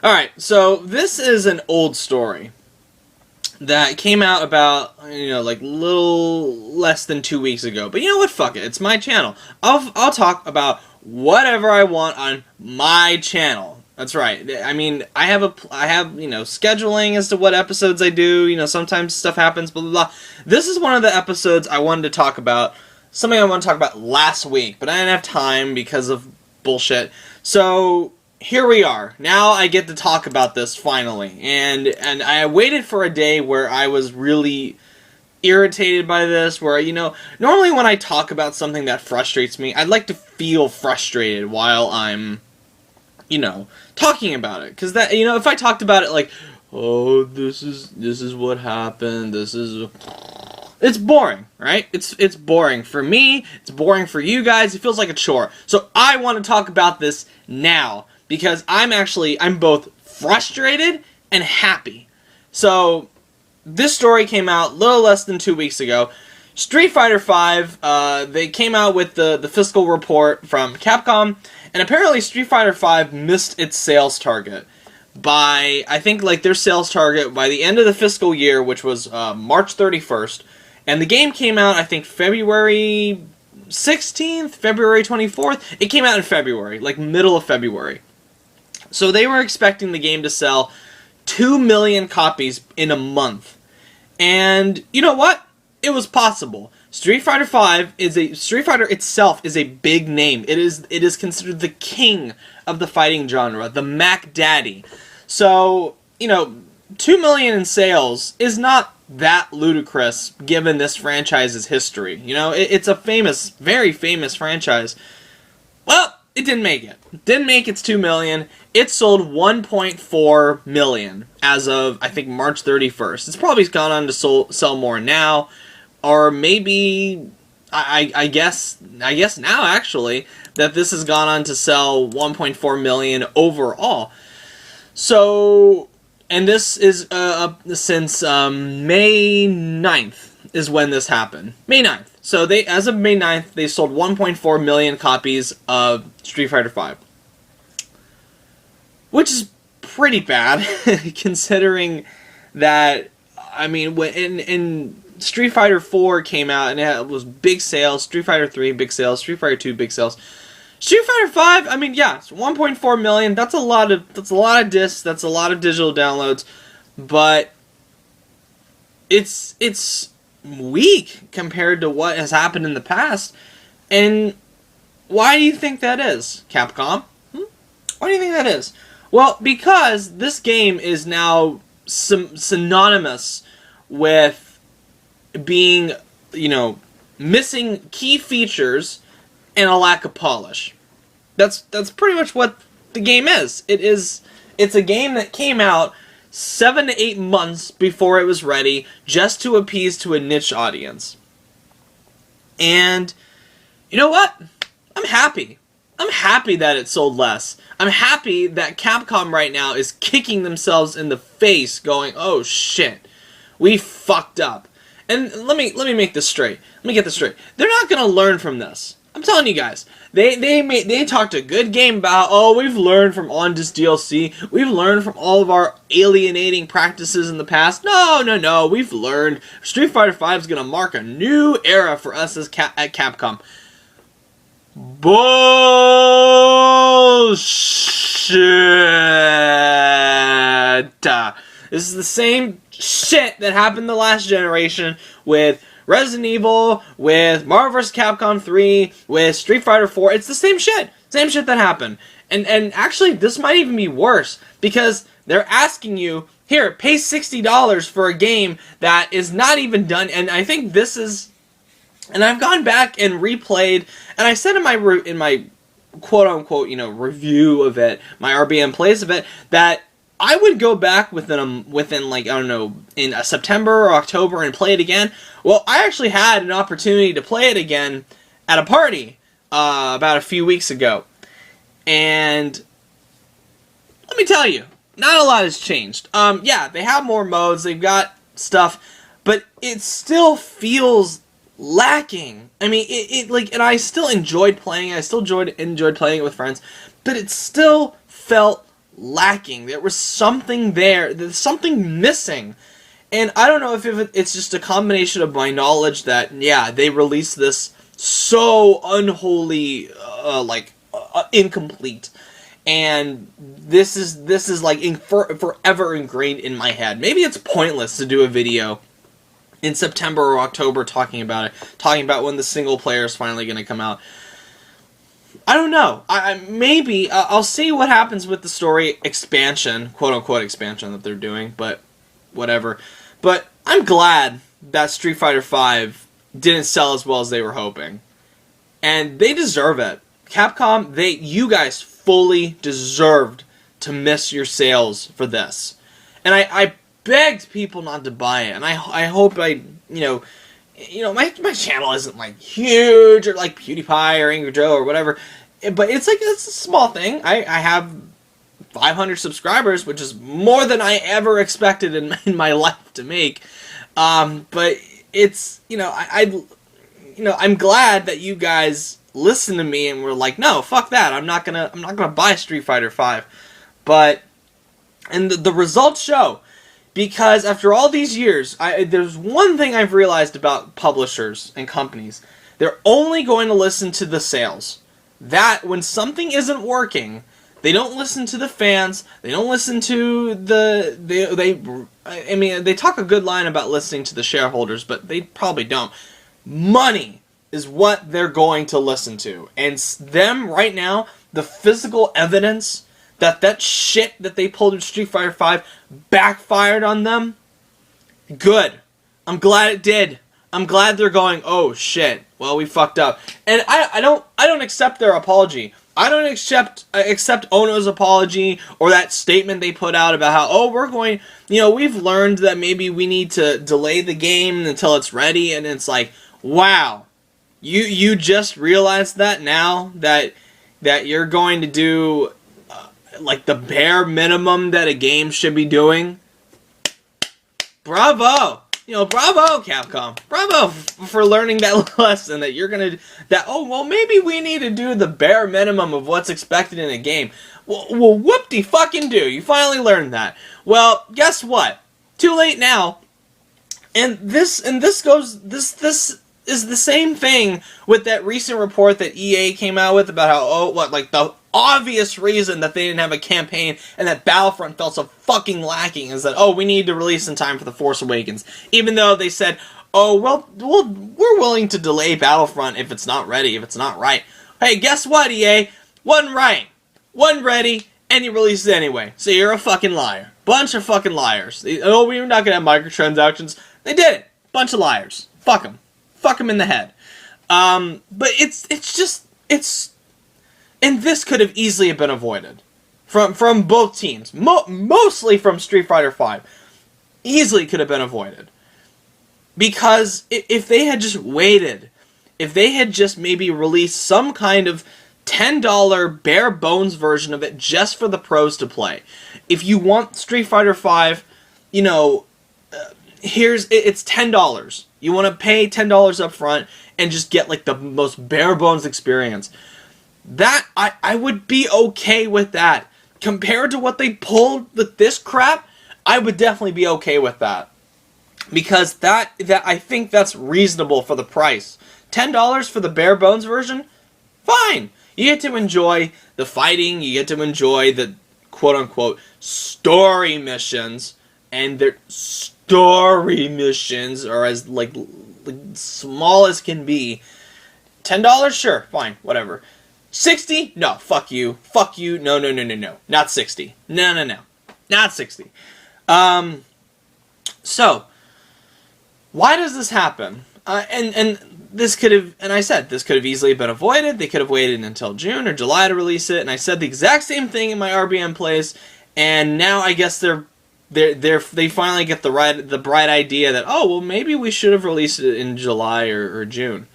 Alright, so this is an old story that came out about, like little less than 2 weeks ago. But you know what? Fuck it. It's my channel. I'll talk about whatever I want on my channel. That's right. I mean, I have scheduling as to what episodes I do. Sometimes stuff happens, blah, blah, blah. This is one of the episodes I wanted to talk about. Something I want to talk about last week, but I didn't have time because of bullshit. So here we are. Now I get to talk about this finally. And I waited for a day where I was really irritated by this, where, normally when I talk about something that frustrates me, I'd like to feel frustrated while I'm, talking about it. Because that, if I talked about it like, oh, this is what happened, it's boring, right? It's boring for me, it's boring for you guys, it feels like a chore. So I want to talk about this now, because I'm both frustrated and happy. So this story came out a little less than 2 weeks ago. Street Fighter V, they came out with the fiscal report from Capcom, and apparently Street Fighter V missed its sales target by, I think, their sales target by the end of the fiscal year, which was March 31st, and the game came out, I think, February 16th, February 24th. It came out in February, middle of February. So they were expecting the game to sell 2 million copies in a month. And you know what? It was possible. Street Fighter itself is a big name. It is considered the king of the fighting genre, the Mac Daddy. So, 2 million in sales is not that ludicrous given this franchise's history. It's a very famous franchise. Well, it didn't make it. Didn't make its 2 million. It sold 1.4 million as of, I think, March 31st. It's probably gone on to sell more now. Or maybe, I guess now, actually, that this has gone on to sell 1.4 million overall. So, and this is since May 9th is when this happened. May 9th. So as of May 9th, they sold 1.4 million copies of Street Fighter V. Which is pretty bad, considering that, in Street Fighter 4 came out, and it was big sales, Street Fighter 3, big sales, Street Fighter 2, big sales. Street Fighter 5, it's 1.4 million, that's a lot of discs, that's a lot of digital downloads, but it's weak compared to what has happened in the past. And why do you think that is, Capcom? Why do you think that is? Well, because this game is now synonymous with being, missing key features and a lack of polish. That's pretty much what the game is. It's a game that came out 7 to 8 months before it was ready, just to appease to a niche audience. And you know what? I'm happy. I'm happy that it sold less. I'm happy that Capcom right now is kicking themselves in the face, going, "Oh shit, we fucked up." And let me make this straight. Let me get this straight. They're not gonna learn from this. I'm telling you guys. They talked a good game about, oh, we've learned from On-Disc DLC. We've learned from all of our alienating practices in the past. No. We've learned. Street Fighter V is gonna mark a new era for us at Capcom. Bullshit. This is the same shit that happened the last generation with Resident Evil, with Marvel vs. Capcom 3, with Street Fighter 4. It's the same shit. Same shit that happened. And actually, this might even be worse, because they're asking you, here, pay $60 for a game that is not even done. And I think this is... And I've gone back and replayed, and I said in my quote-unquote, review of it, my RBM plays of it, that I would go back within in September or October and play it again. Well, I actually had an opportunity to play it again at a party about a few weeks ago. And let me tell you, not a lot has changed. Yeah, they have more modes, they've got stuff, but it still feels lacking. And I still enjoyed playing it. I still enjoyed playing it with friends, but it still felt lacking. There was something there. There's something missing. And I don't know if it's just a combination of my knowledge that, yeah, they released this so unholy, incomplete. And this is like forever ingrained in my head. Maybe it's pointless to do a video in September or October talking about it, talking about when the single player is finally going to come out. I don't know. Maybe I'll see what happens with the story expansion, quote unquote expansion that they're doing, but whatever. But I'm glad that Street Fighter V didn't sell as well as they were hoping, and they deserve it. Capcom, you guys fully deserved to miss your sales for this, and I begged people not to buy it, and I hope my channel isn't like huge or like PewDiePie or Angry Joe or whatever, but it's a small thing. I have 500 subscribers, which is more than I ever expected in my life to make. But it's, I'm glad that you guys listened to me and were like, no, fuck that. I'm not gonna buy Street Fighter V. And the results show. Because after all these years, there's one thing I've realized about publishers and companies. They're only going to listen to the sales. That, when something isn't working, they don't listen to the fans, they don't listen to they talk a good line about listening to the shareholders, but they probably don't. Money is what they're going to listen to. And them, right now, the physical evidence that shit that they pulled in Street Fighter V backfired on them, good. I'm glad it did. I'm glad they're going, oh shit, well, we fucked up. And I don't accept their apology. I don't accept Ono's apology or that statement they put out about how, we've learned that maybe we need to delay the game until it's ready, and it's like, wow, you just realized that now that you're going to do like the bare minimum that a game should be doing. Bravo! Bravo, Capcom. Bravo for learning that lesson that maybe we need to do the bare minimum of what's expected in a game. Well, whoop-de-fucking-do. You finally learned that. Well, guess what? Too late now. And this is the same thing with that recent report that EA came out with about how, the obvious reason that they didn't have a campaign and that Battlefront felt so fucking lacking is that, we need to release in time for The Force Awakens. Even though they said, we're willing to delay Battlefront if it's not ready, if it's not right. Hey, guess what, EA? Wasn't right. Wasn't ready, and you released it anyway. So you're a fucking liar. Bunch of fucking liars. We're not gonna have microtransactions. They did it. Bunch of liars. Fuck them. Fuck them in the head. But it's and this could have easily been avoided from both teams, mostly from Street Fighter V. Easily could have been avoided, because if they had just waited, if they had just maybe released some kind of $10 bare bones version of it just for the pros to play. If you want Street Fighter V, it's $10. You want to pay $10 up front and just get like the most bare bones experience. That I would be okay with that. Compared to what they pulled with this crap, I would definitely be okay with that. Because that I think that's reasonable for the price. $10 for the bare bones version? Fine. You get to enjoy the fighting, you get to enjoy the quote-unquote story missions, and their story missions are as like small as can be. $10? Sure, fine, whatever. 60? No, fuck you. Fuck you. No. Not 60. No. Not 60. So, why does this happen? And this could have, and I said, this could have easily been avoided. They could have waited until June or July to release it, and I said the exact same thing in my RBM plays, and now I guess they finally get the bright idea that, maybe we should have released it in July or June.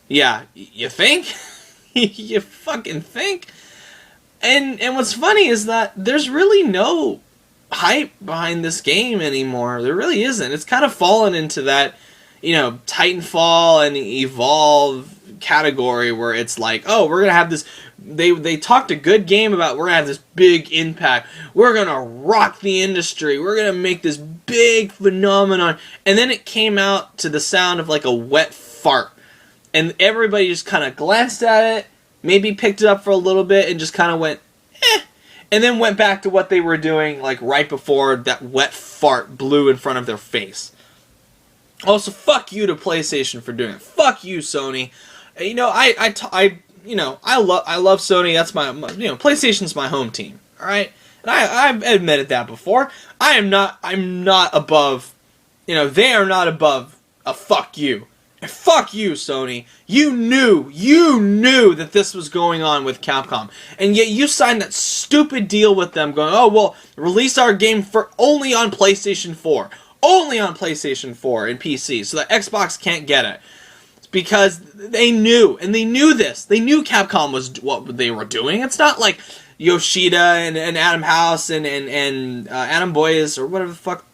Yeah, you think? You fucking think? And what's funny is that there's really no hype behind this game anymore. There really isn't. It's kind of fallen into that, Titanfall and Evolve category where it's like, oh, we're gonna have this. They talked a good game about we're gonna have this big impact. We're gonna rock the industry. We're gonna make this big phenomenon. And then it came out to the sound of like a wet fart, and everybody just kind of glanced at it, maybe picked it up for a little bit, and just kind of went, eh. And then went back to what they were doing like right before that wet fart blew in front of their face. Also, fuck you to PlayStation for doing it. Fuck you, Sony. You know, I love Sony. That's my PlayStation's my home team. All right, and I've admitted that before. I'm not above. They are not above a fuck you. And fuck you, Sony. You knew that this was going on with Capcom, and yet you signed that stupid deal with them, going, oh well, release our game for only on PlayStation 4. Only on PlayStation 4 and PC, so that Xbox can't get it. It's because they knew, and they knew this. They knew Capcom was what they were doing. It's not like Yoshida and Adam House and Adam Boyes, or whatever the fuck,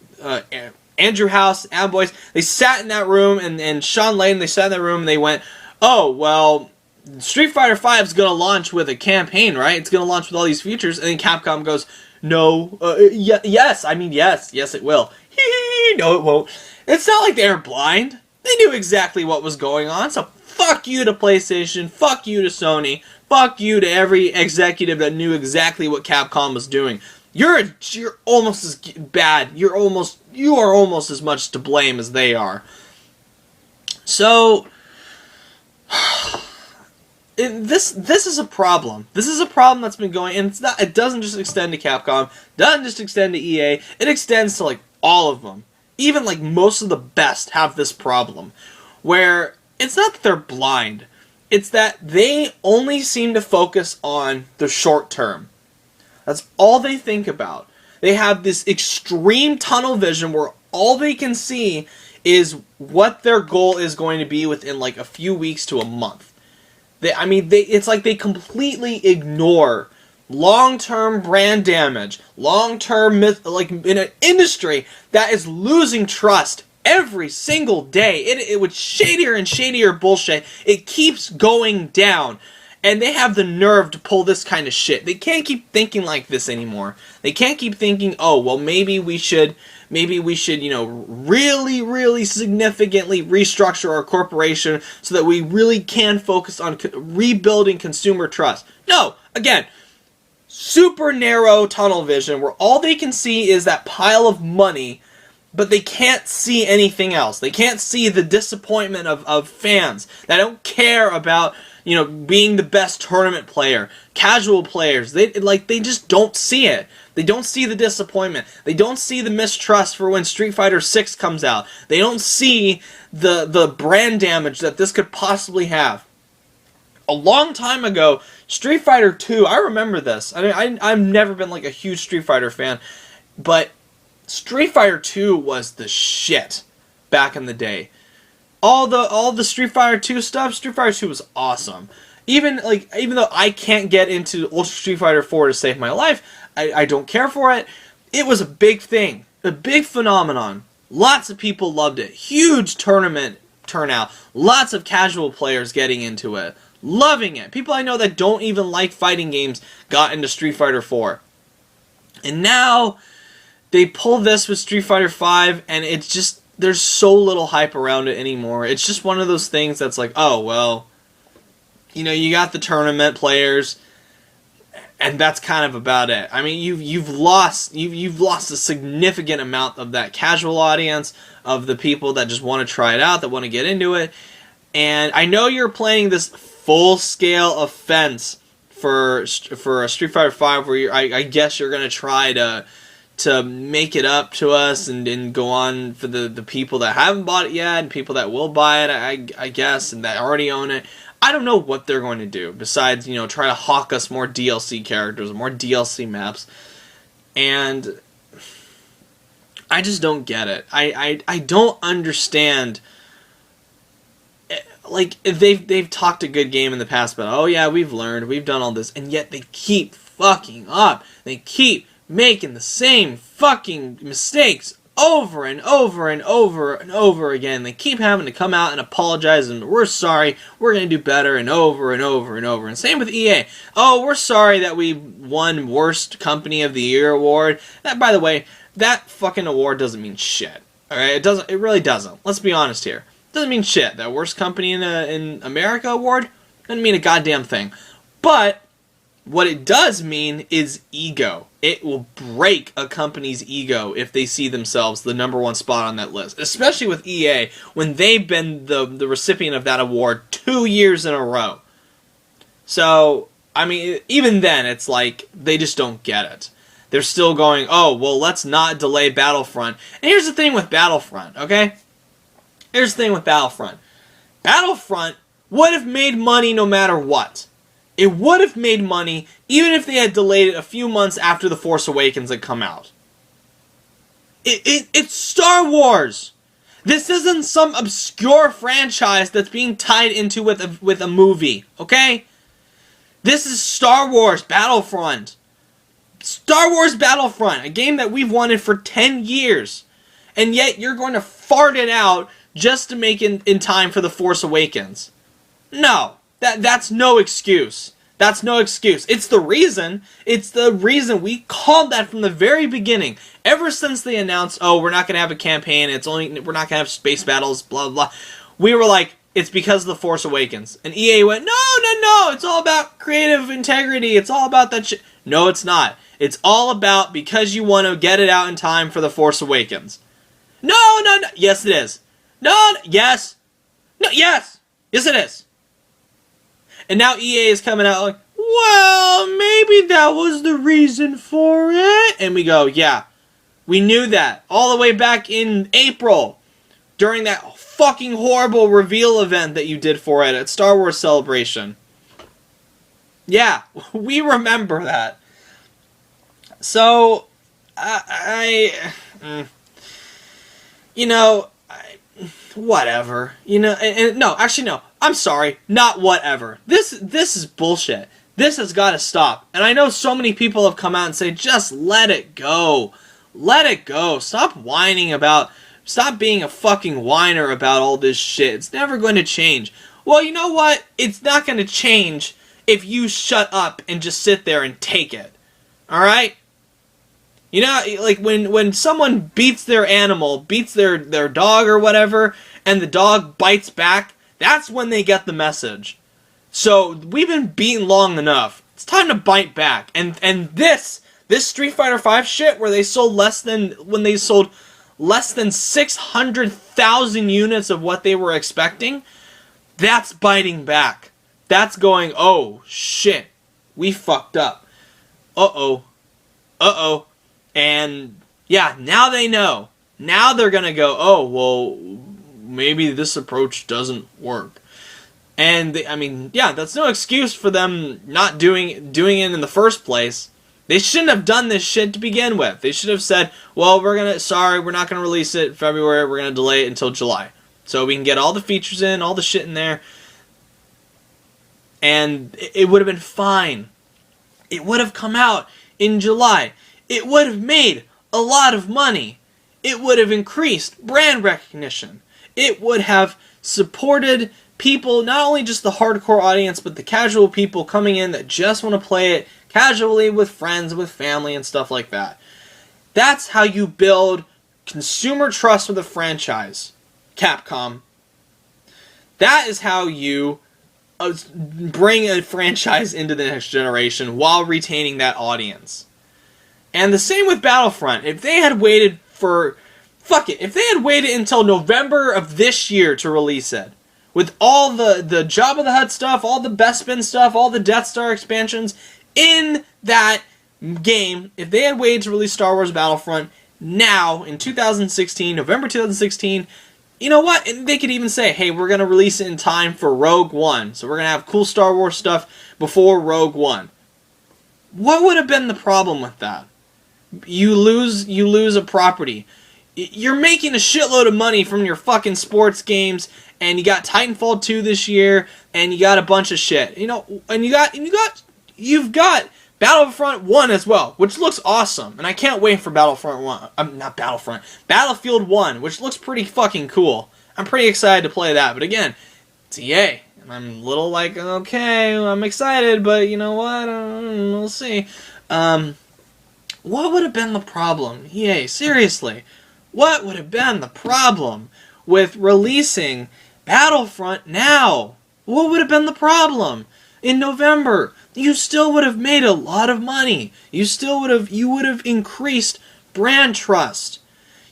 Andrew House, Adam Boyes. They sat in that room, and Sean Layden, they sat in that room, and they went, oh, well, Street Fighter V is going to launch with a campaign, right? It's going to launch with all these features, and then Capcom goes, no, yes, it will. No, it won't. It's not like they were blind. They knew exactly what was going on, so fuck you to PlayStation, fuck you to Sony, fuck you to every executive that knew exactly what Capcom was doing. You're almost as bad. You are almost as much to blame as they are. So this is a problem. This is a problem that's been going, and it doesn't just extend to Capcom, doesn't just extend to EA, it extends to like all of them. Even like most of the best have this problem, where it's not that they're blind, it's that they only seem to focus on the short term. That's all they think about. They have this extreme tunnel vision where all they can see is what their goal is going to be within like a few weeks to a month. It's like they completely ignore long-term brand damage, long-term like in an industry that is losing trust every single day. It with shadier and shadier bullshit. It keeps going down. And they have the nerve to pull this kind of shit. They can't keep thinking like this anymore. They can't keep thinking, oh, well, maybe we should, really, really significantly restructure our corporation so that we really can focus on rebuilding consumer trust. No, again, super narrow tunnel vision where all they can see is that pile of money, but they can't see anything else. They can't see the disappointment of fans that don't care about being the best tournament player, casual players. They just don't see it. They don't see the disappointment. They don't see the mistrust for when Street Fighter 6 comes out. They don't see the brand damage that this could possibly have. A long time ago, Street Fighter 2, I remember this. I've never been like a huge Street Fighter fan, but Street Fighter 2 was the shit back in the day. All the Street Fighter 2 stuff, Street Fighter 2 was awesome. Even though I can't get into Ultra Street Fighter 4 to save my life, I don't care for it. It was a big thing, a big phenomenon. Lots of people loved it. Huge tournament turnout. Lots of casual players getting into it, loving it. People I know that don't even like fighting games got into Street Fighter 4. And now they pull this with Street Fighter 5, and it's just, there's so little hype around it anymore. It's just one of those things that's like, oh, well, you got the tournament players, and that's kind of about it. I mean, you've lost a significant amount of that casual audience, of the people that just want to try it out, that want to get into it. And I know you're playing this full-scale offense for a Street Fighter 5, where I guess you're going to try to make it up to us and go on for the people that haven't bought it yet and people that will buy it, I guess, and that already own it. I don't know what they're going to do besides, try to hawk us more DLC characters, more DLC maps. And I just don't get it. I don't understand. Like, they've talked a good game in the past, but oh yeah, we've learned, we've done all this, and yet they keep fucking up. They keep making the same fucking mistakes over and over and over and over again. They keep having to come out and apologize and we're sorry, we're going to do better, and over and over and over. And same with EA. Oh, we're sorry that we won Worst Company of the Year award. That, by the way, that fucking award doesn't mean shit. Alright, it really doesn't. Let's be honest here. It doesn't mean shit. That Worst Company in America award doesn't mean a goddamn thing. But what it does mean is ego. It will break a company's ego if they see themselves the #1 spot on that list. Especially with EA, when they've been the recipient of that award 2 years in a row. So, I mean, even then, it's like, they just don't get it. They're still going, oh, well, let's not delay Battlefront. And here's the thing with Battlefront, okay? Here's the thing with Battlefront. Battlefront would have made money no matter what. It would have made money even if they had delayed it a few months after The Force Awakens had come out. It's Star Wars. This isn't some obscure franchise that's being tied into with a movie, okay? This is Star Wars Battlefront. Star Wars Battlefront, a game that we've wanted for 10 years. And yet you're going to fart it out just to make it in time for The Force Awakens. No. That's no excuse. That's no excuse. It's the reason. It's the reason we called that from the very beginning. Ever since they announced, oh, we're not going to have a campaign, we're not going to have space battles, blah, blah, blah. We were like, it's because of The Force Awakens. And EA went, no, it's all about creative integrity. It's all about that shit. No, it's not. It's all about because you want to get it out in time for The Force Awakens. No. Yes, it is. Yes, it is. And now EA is coming out like, well, maybe that was the reason for it. And we go, yeah, we knew that all the way back in April during that fucking horrible reveal event that you did for it at Star Wars Celebration. Yeah, we remember that. So, whatever. No. I'm sorry, not whatever. This is bullshit. This has got to stop. And I know so many people have come out and say, just let it go. Let it go. Stop being a fucking whiner about all this shit. It's never going to change. Well, you know what? It's not going to change if you shut up and just sit there and take it. Alright? You know, like when someone beats their animal, beats their dog or whatever, and the dog bites back, that's when they get the message. So, we've been beaten long enough. It's time to bite back. And this Street Fighter V shit where they sold less than 600,000 units of what they were expecting, that's biting back. That's going, oh, shit. We fucked up. Uh-oh. And, yeah, now they know. Now they're gonna go, oh, well, maybe this approach doesn't work. And, that's no excuse for them not doing it in the first place. They shouldn't have done this shit to begin with. They should have said, well, we're not going to release it in February, we're going to delay it until July. So we can get all the features in, all the shit in there. And it would have been fine. It would have come out in July. It would have made a lot of money. It would have increased brand recognition. It would have supported people, not only just the hardcore audience, but the casual people coming in that just want to play it casually with friends, with family, and stuff like that. That's how you build consumer trust with a franchise, Capcom. That is how you bring a franchise into the next generation while retaining that audience. And the same with Battlefront. If they had waited if they had waited until November of this year to release it, with all the Jabba the Hutt stuff, all the Bespin stuff, all the Death Star expansions in that game, if they had waited to release Star Wars Battlefront now, in 2016, November 2016, you know what? They could even say, hey, we're going to release it in time for Rogue One, so we're going to have cool Star Wars stuff before Rogue One. What would have been the problem with that? You lose a property. You're making a shitload of money from your fucking sports games, and you got Titanfall 2 this year, and you got a bunch of shit. And you've got Battlefront 1 as well, which looks awesome. And I can't wait for Battlefront 1. Not Battlefront. Battlefield 1, which looks pretty fucking cool. I'm pretty excited to play that. But again, it's EA. And I'm a little like, okay, I'm excited, but you know what? We'll see. What would have been the problem? EA, seriously. What would have been the problem with releasing Battlefront now? What would have been the problem? In November, you still would have made a lot of money. You would have increased brand trust.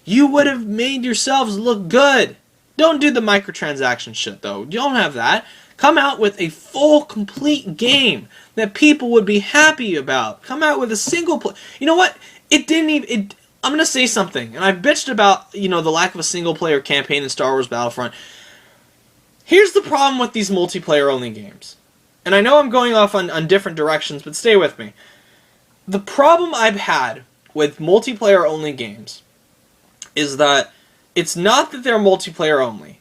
You would have made yourselves look good. Don't do the microtransaction shit though. You don't have that. Come out with a full, complete game that people would be happy about. Come out with a single player. You know what? It didn't even. I'm gonna say something, and I've bitched about the lack of a single player campaign in Star Wars Battlefront. Here's the problem with these multiplayer only games. And I know I'm going off on different directions, but stay with me. The problem I've had with multiplayer only games is that it's not that they're multiplayer only.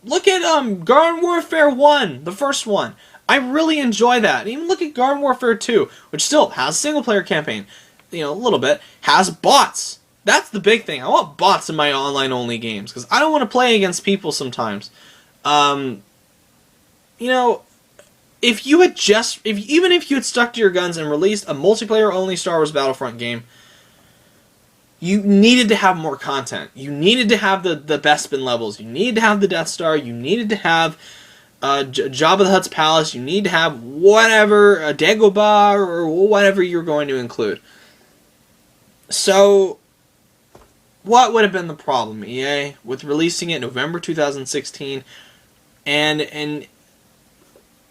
Look at Garden Warfare 1, the first one. I really enjoy that. And even look at Garden Warfare 2, which still has a single player campaign. A little bit. Has bots. That's the big thing. I want bots in my online only games because I don't want to play against people sometimes. If you had even if you had stuck to your guns and released a multiplayer only Star Wars Battlefront game, you needed to have more content. You needed to have the Bespin levels. You needed to have the Death Star. You needed to have Jabba the Hutt's palace. You need to have whatever, a Dagobah or whatever you're going to include. So, what would have been the problem, EA, with releasing it November 2016? And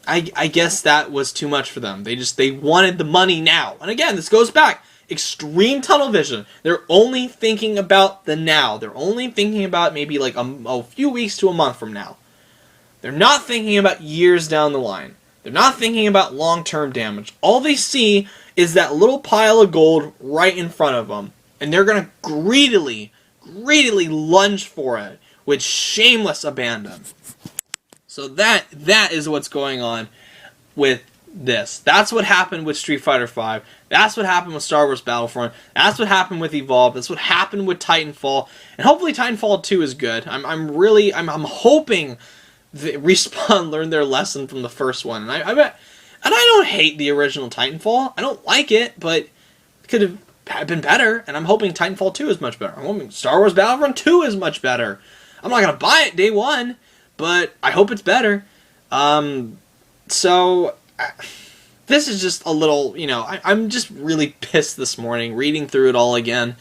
I guess that was too much for them. They wanted the money now. And again, this goes back. Extreme tunnel vision. They're only thinking about the now. They're only thinking about maybe like a few weeks to a month from now. They're not thinking about years down the line. They're not thinking about long-term damage. All they see is that little pile of gold right in front of them. And they're going to greedily lunge for it with shameless abandon. So that is what's going on with this. That's what happened with Street Fighter V. That's what happened with Star Wars Battlefront. That's what happened with Evolve. That's what happened with Titanfall. And hopefully Titanfall 2 is good. I'm hoping that Respawn learned their lesson from the first one. And I don't hate the original Titanfall. I don't like it, but it could have been better. And I'm hoping Titanfall 2 is much better. I'm hoping Star Wars Battlefront 2 is much better. I'm not going to buy it day one, but I hope it's better. This is just a little, I'm just really pissed this morning reading through it all again.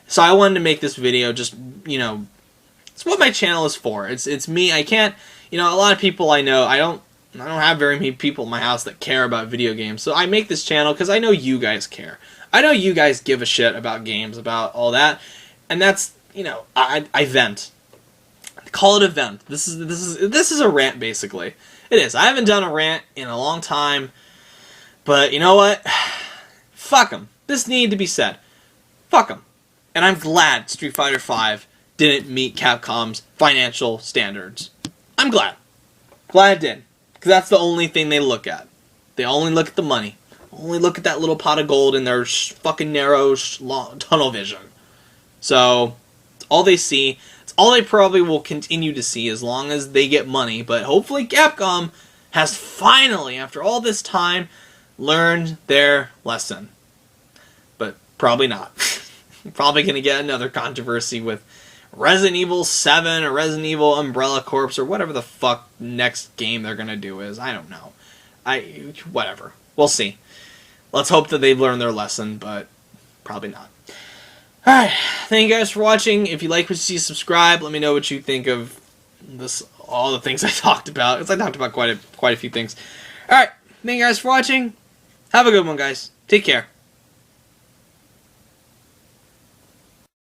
So I wanted to make this video just, it's what my channel is for. It's me. I can't, a lot of people I know, I don't have very many people in my house that care about video games. So I make this channel because I know you guys care. I know you guys give a shit about games, about all that. And that's, I vent. Call it a vent. This is a rant, basically. It is. I haven't done a rant in a long time. But you know what? Fuck them. This needed to be said. Fuck them. And I'm glad Street Fighter V didn't meet Capcom's financial standards. I'm glad. Glad it did. Because that's the only thing they look at. They only look at the money. Only look at that little pot of gold in their fucking narrow tunnel vision. So, it's all they see. It's all they probably will continue to see as long as they get money. But hopefully Capcom has finally, after all this time, learned their lesson. But probably not. Probably going to get another controversy with Resident Evil 7 or Resident Evil Umbrella Corps or whatever the fuck next game they're going to do is. I don't know. Whatever. We'll see. Let's hope that they've learned their lesson, but probably not. Alright, thank you guys for watching. If you like what you see, subscribe. Let me know what you think of all the things I talked about. Because I talked about quite a few things. Alright, thank you guys for watching. Have a good one, guys. Take care.